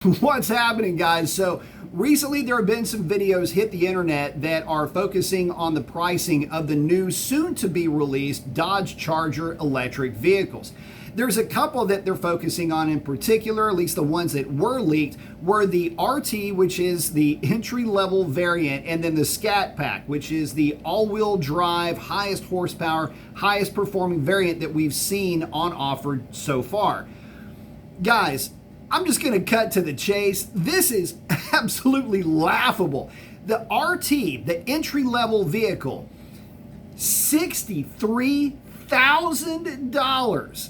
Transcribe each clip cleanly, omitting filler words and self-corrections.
What's happening, guys? So recently there have been some videos hit the internet that are focusing on the pricing of the new soon to be released Dodge Charger electric vehicles. There's a couple that they're focusing on in particular, at least the ones that were leaked, were the RT, which is the entry-level variant, and then the Scat Pack, which is the all-wheel drive, highest horsepower, highest performing variant that we've seen on offer so far. Guys, I'm just going to cut to the chase. This is absolutely laughable. The RT, the entry-level vehicle, $63,000.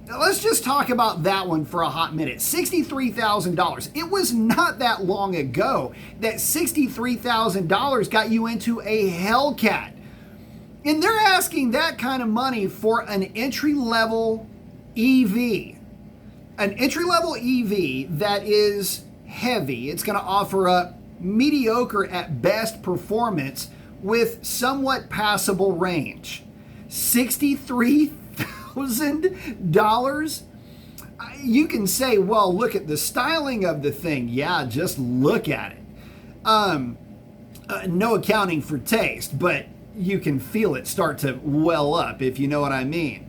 Now let's just talk about that one for a hot minute. $63,000. It was not that long ago that $63,000 got you into a Hellcat. And they're asking that kind of money for an entry-level EV. An entry-level EV that is heavy. It's going to offer up mediocre at best performance with somewhat passable range. $63,000? You can say, well, look at the styling of the thing. Yeah, just look at it. No accounting for taste, but you can feel it start to well up, if you know what I mean.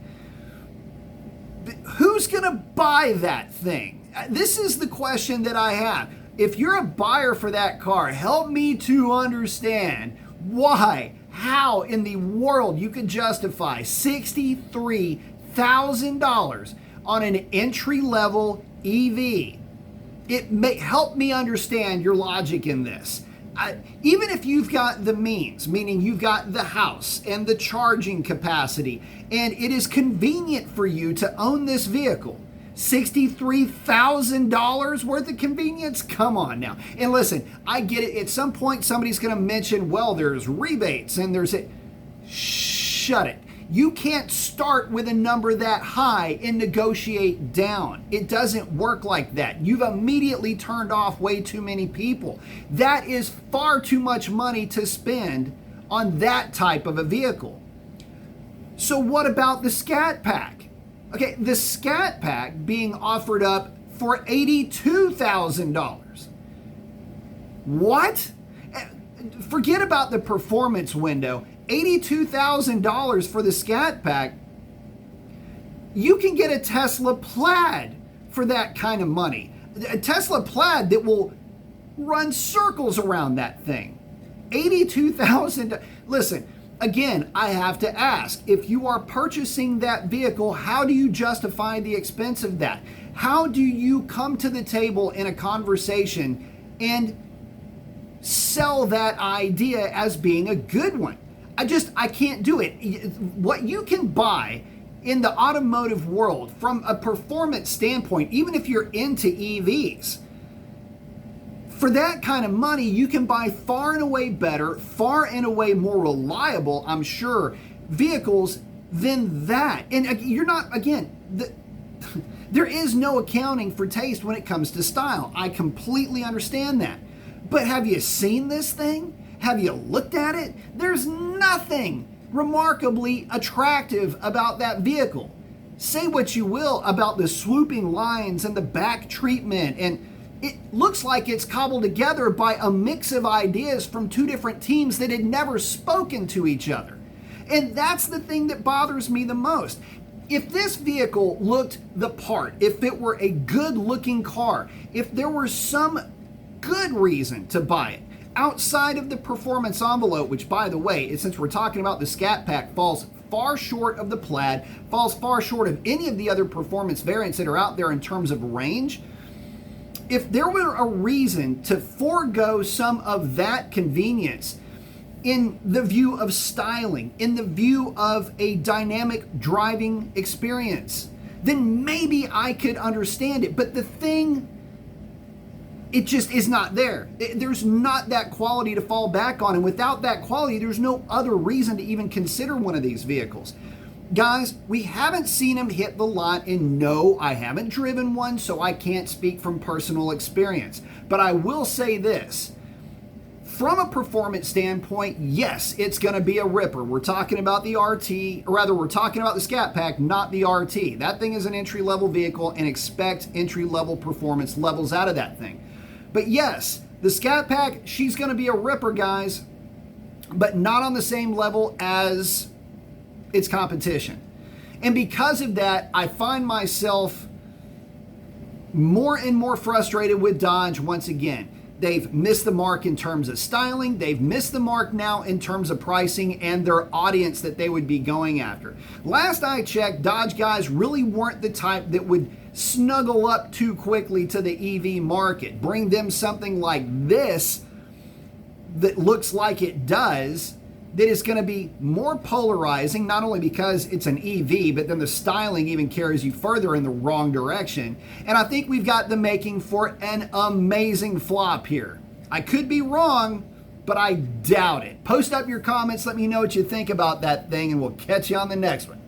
Who's going to buy that thing? This is the question that I have. If you're a buyer for that car, help me to understand why, how in the world you could justify $63,000 on an entry-level EV. It may help me understand your logic in this. Even if you've got the means, meaning you've got the house and the charging capacity, and it is convenient for you to own this vehicle, $63,000 worth of convenience? Come on now. And listen, I get it. At some point, somebody's going to mention, well, there's rebates and there's a... Shut it. You can't start with a number that high and negotiate down. It doesn't work like that. You've immediately turned off way too many people. That is far too much money to spend on that type of a vehicle. So what about the Scat Pack? Okay, the Scat Pack being offered up for $82,000. What? Forget about the performance window. $82,000 for the Scat Pack. You can get a Tesla Plaid for that kind of money. A Tesla Plaid that will run circles around that thing. $82,000. Listen, again, I have to ask, if you are purchasing that vehicle, how do you justify the expense of that? How do you come to the table in a conversation and sell that idea as being a good one? I can't do it. What you can buy in the automotive world from a performance standpoint, even if you're into EVs, for that kind of money, you can buy far and away better, far and away more reliable, I'm sure, vehicles than that. And you're not, again, there is no accounting for taste when it comes to style. I completely understand that. But have you seen this thing? Have you looked at it? There's nothing remarkably attractive about that vehicle. Say what you will about the swooping lines and the back treatment, and it looks like it's cobbled together by a mix of ideas from two different teams that had never spoken to each other. And that's the thing that bothers me the most. If this vehicle looked the part, if it were a good-looking car, if there were some good reason to buy it, outside of the performance envelope, which, by the way, since we're talking about the Scat Pack, falls far short of the Plaid, falls far short of any of the other performance variants that are out there in terms of range. If there were a reason to forego some of that convenience in the view of styling, in the view of a dynamic driving experience, then maybe I could understand it. But the thing, it just is not there. There's not that quality to fall back on. And without that quality, there's no other reason to even consider one of these vehicles. Guys, we haven't seen them hit the lot, and no, I haven't driven one, so I can't speak from personal experience. But I will say this. From a performance standpoint, yes, it's going to be a ripper. We're talking about the RT, or rather, we're talking about the Scat Pack, not the RT. That thing is an entry-level vehicle, and expect entry-level performance levels out of that thing. But yes, the Scat Pack, she's going to be a ripper, guys, but not on the same level as its competition. And because of that, I find myself more and more frustrated with Dodge once again. They've missed the mark in terms of styling. They've missed the mark now in terms of pricing and their audience that they would be going after. Last I checked, Dodge guys really weren't the type that would snuggle up too quickly to the EV market. Bring them something like this that looks like it does, that is going to be more polarizing, not only because it's an EV, but then the styling even carries you further in the wrong direction. And I think we've got the making for an amazing flop here. I could be wrong, but I doubt it. Post up your comments. Let me know what you think about that thing, and we'll catch you on the next one.